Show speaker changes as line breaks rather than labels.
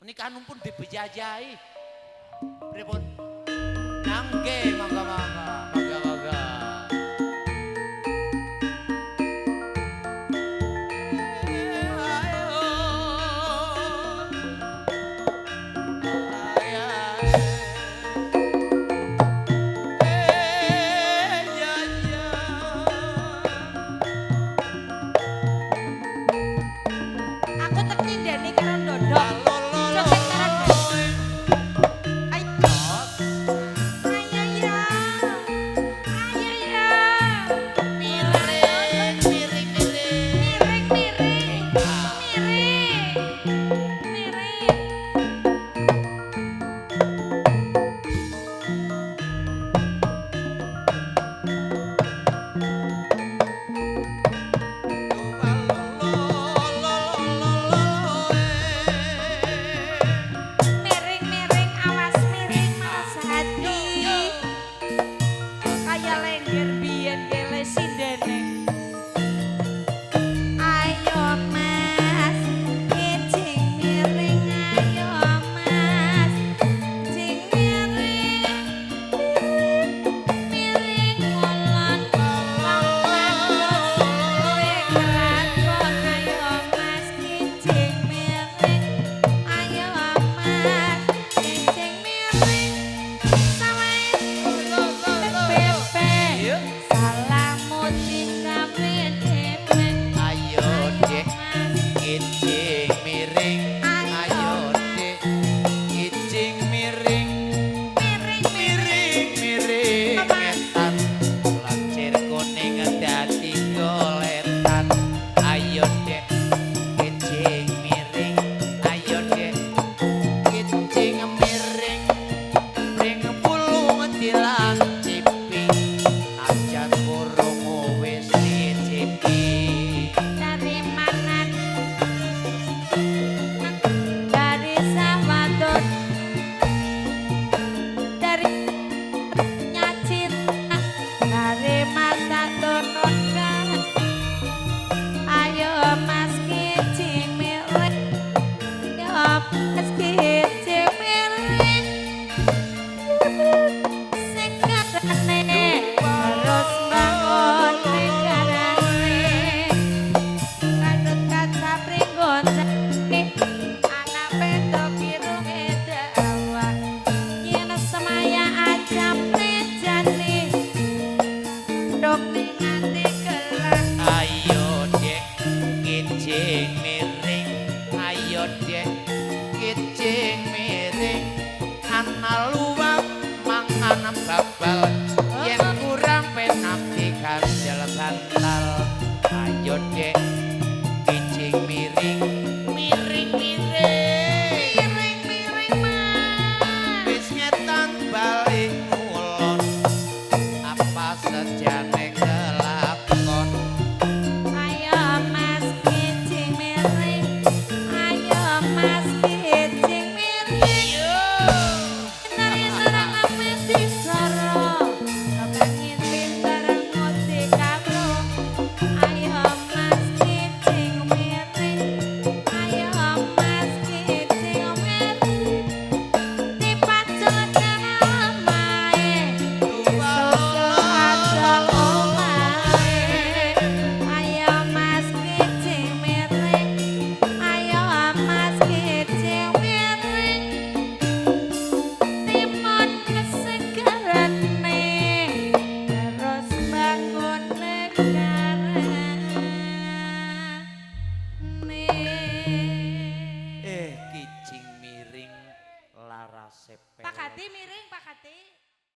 Menika numpun dibejajahi. Pripun? Nangge mangga-mangga, mangga-mangga.
Aku teki ndene karo ndodok. Coket karo ndodok. Ayo ya. Ayo ya.
Miring, miring, miring.
Miring, miring. Miring. Miring, miring, awas miring Mas Hadi. Kaya lengger biyen kele sindene. Ayo Mas, kijing miring ayo Mas. Jing miring, miring ngolon. Wong kowe kelakon ayo Mas, kijing miring. Ayo Mas, kijing miring. Bebe, salamutin kami dewe.
Ayo dek, kijing miring. Ayo dek, kijing miring.
Miring,
Miring, miring, ngetan. Lancir kuning dadi goletan. Ayo dek, kijing miring. Ayo dek, kijing miring. Ring pulung tilang ciping. Ajan burung wis dicipi.
dari mangan, dari sawadon, dari nyacit, dari mata donokan. Ayo Mas kijing miring, ayo Mas kijing miring. Sing ngarane terus bangun negarane. Kadut kaca pringgon jane, anak pedok irunge dawa. Yen semaya ajam rejane, ndok ning ati gelas.
Ayo dek, kijing miring. Ayo dek, kijing miring. Ana luwak mangan babal. Yen kurang penak dikandel bantal. Ayo dek, kijing miring. Miring, miring.
Miring, miring, Mas.
Wis ngetan balik ngulon. Apa sejane kelakon.
Ayo Mas kijing miring. Ayo Mas kijing miring. Pinter-pinter ame disoro. Kepengin pinter ngode karo. Ayo Mas kijing miring. Ayo Mas kijing miring. Dipacul karo omahe. Susul aja omahe. Ayo Mas kijing miring. Ayo Mas kijing miring. Timun kesegarane terus bangun negara.
Kijing miring larase
Pak Hadi miring Pak Hadi.